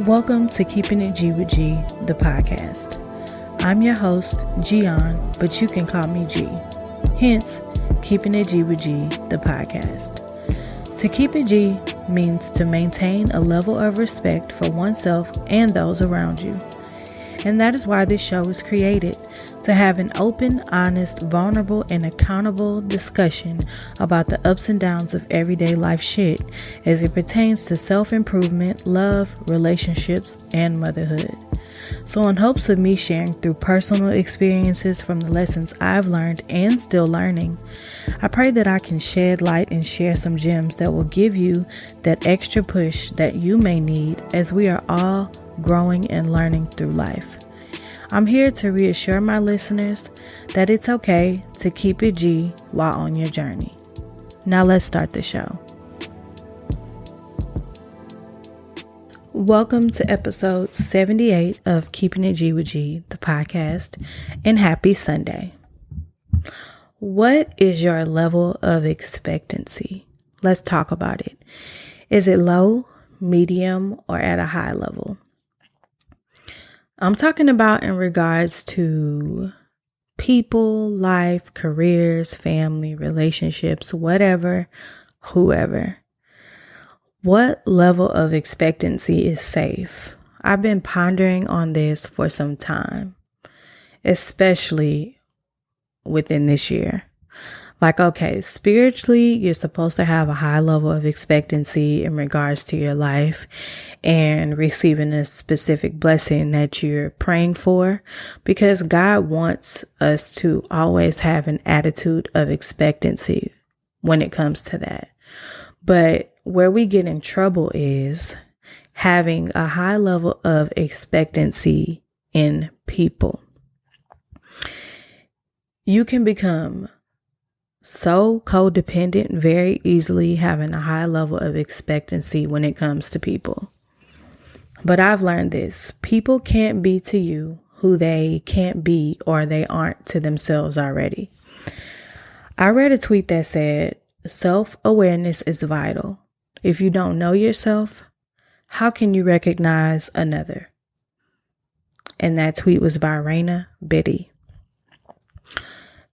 Welcome to Keeping It G with G, the podcast. I'm your host, Gian, but you can call me G. Hence, Keeping It G with G, the podcast. To keep it G means to maintain a level of respect for oneself and those around you. And that is why this show was created, to have an open, honest, vulnerable, and accountable discussion about the ups and downs of everyday life shit as it pertains to self-improvement, love, relationships, and motherhood. So in hopes of me sharing through personal experiences from the lessons I've learned and still learning, I pray that I can shed light and share some gems that will give you that extra push that you may need as we are all growing and learning through life. I'm here to reassure my listeners that it's okay to keep it G while on your journey. Now let's start the show. Welcome to episode 78 of Keeping It G with G, the podcast, and happy Sunday. What is your level of expectancy? Let's talk about it. Is it low, medium, or at a high level? I'm talking about in regards to people, life, careers, family, relationships, whatever, whoever. What level of expectancy is safe? I've been pondering on this for some time, especially within this year. Okay, spiritually, you're supposed to have a high level of expectancy in regards to your life and receiving a specific blessing that you're praying for, because God wants us to always have an attitude of expectancy when it comes to that. But where we get in trouble is having a high level of expectancy in people. You can become so codependent very easily, having a high level of expectancy when it comes to people. But I've learned this: people can't be to you who they can't be or they aren't to themselves already. I read a tweet that said, self-awareness is vital. If you don't know yourself, how can you recognize another? And that tweet was by Raina Biddy.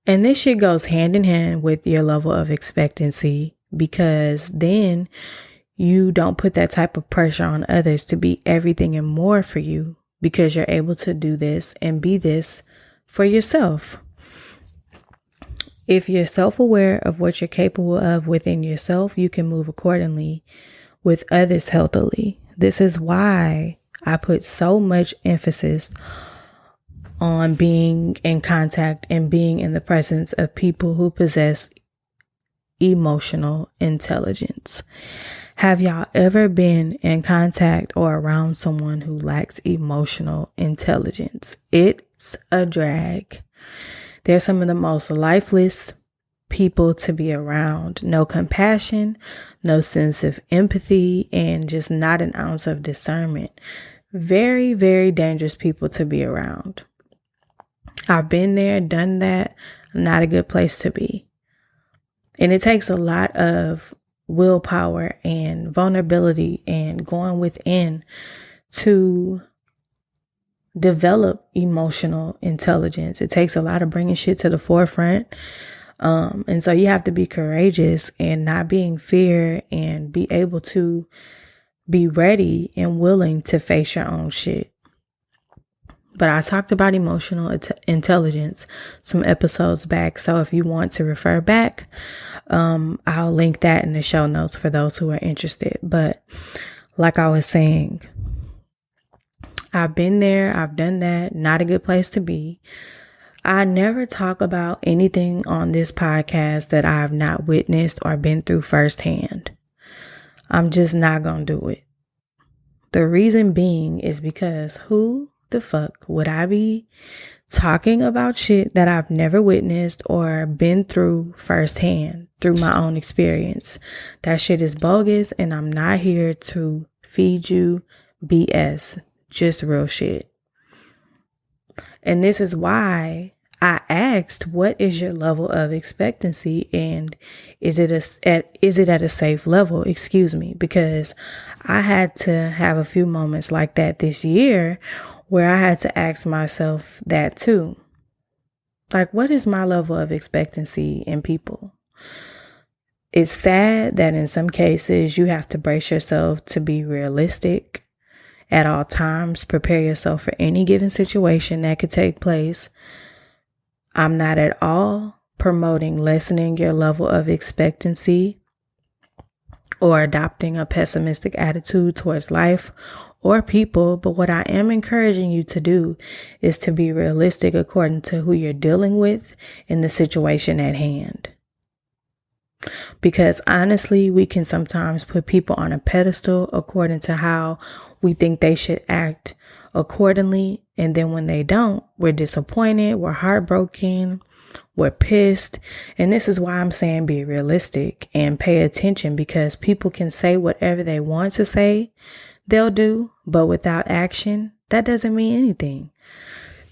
And this shit goes hand in hand with your level of expectancy, because then you don't put that type of pressure on others to be everything and more for you, because you're able to do this and be this for yourself. If you're self-aware of what you're capable of within yourself, you can move accordingly with others healthily. This is why I put so much emphasis on being in contact and being in the presence of people who possess emotional intelligence. Have y'all ever been in contact or around someone who lacks emotional intelligence? It's a drag. They're some of the most lifeless people to be around. No compassion, no sense of empathy, and just not an ounce of discernment. Very, very dangerous people to be around. I've been there, done that. Not a good place to be. And it takes a lot of willpower and vulnerability and going within to develop emotional intelligence. It takes a lot of bringing shit to the forefront. And so you have to be courageous and not be in fear, and be able to be ready and willing to face your own shit. But I talked about emotional intelligence some episodes back. So if you want to refer back, I'll link that in the show notes for those who are interested. But like I was saying, I've been there, I've done that. Not a good place to be. I never talk about anything on this podcast that I have not witnessed or been through firsthand. I'm just not going to do it. The reason being is because who the fuck would I be talking about shit that I've never witnessed or been through firsthand through my own experience? That shit is bogus, and I'm not here to feed you BS, just real shit. And this is why I asked, what is your level of expectancy, and is it at a safe level? Because I had to have a few moments like that this year where I had to ask myself that too. Like, what is my level of expectancy in people? It's sad that in some cases you have to brace yourself to be realistic at all times. Prepare yourself for any given situation that could take place. I'm not at all promoting lessening your level of expectancy or adopting a pessimistic attitude towards life or people. But what I am encouraging you to do is to be realistic according to who you're dealing with in the situation at hand. Because honestly, we can sometimes put people on a pedestal according to how we think they should act accordingly. And then when they don't, we're disappointed, we're heartbroken, we're pissed. And this is why I'm saying be realistic and pay attention, because people can say whatever they want to say, they'll do, but without action, that doesn't mean anything.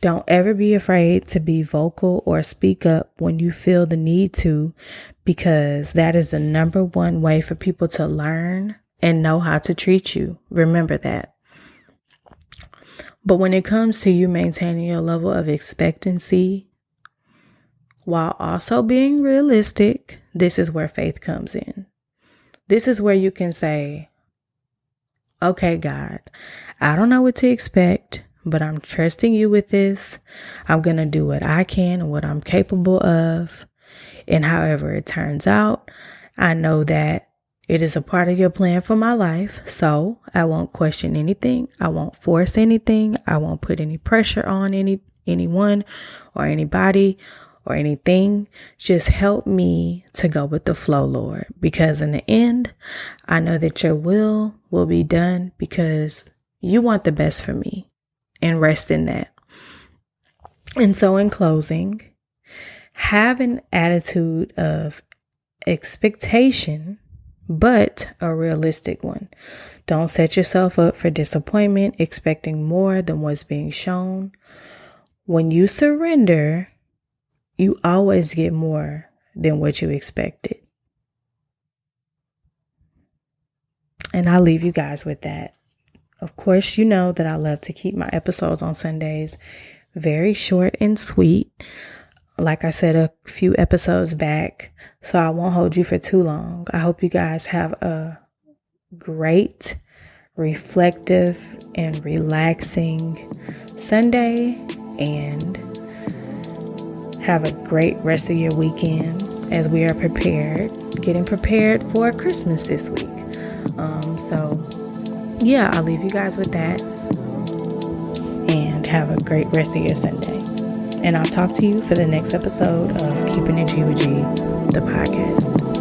Don't ever be afraid to be vocal or speak up when you feel the need to, because that is the number one way for people to learn and know how to treat you. Remember that. But when it comes to you maintaining your level of expectancy while also being realistic, this is where faith comes in. This is where you can say, okay, God, I don't know what to expect, but I'm trusting you with this. I'm going to do what I can and what I'm capable of. And however it turns out, I know that it is a part of your plan for my life. So I won't question anything. I won't force anything. I won't put any pressure on anyone or anybody or anything. Just help me to go with the flow, Lord, because in the end, I know that your will be done because you want the best for me, and rest in that. And so in closing, have an attitude of expectation, but a realistic one. Don't set yourself up for disappointment, expecting more than what's being shown. When you surrender, you always get more than what you expected. And I'll leave you guys with that. Of course, you know that I love to keep my episodes on Sundays very short and sweet. Like I said a few episodes back, so I won't hold you for too long. I hope you guys have a great, reflective, and relaxing Sunday, and have a great rest of your weekend as we are getting prepared for Christmas this week. Yeah, I'll leave you guys with that, and have a great rest of your Sunday. And I'll talk to you for the next episode of Keeping It G with G, the podcast.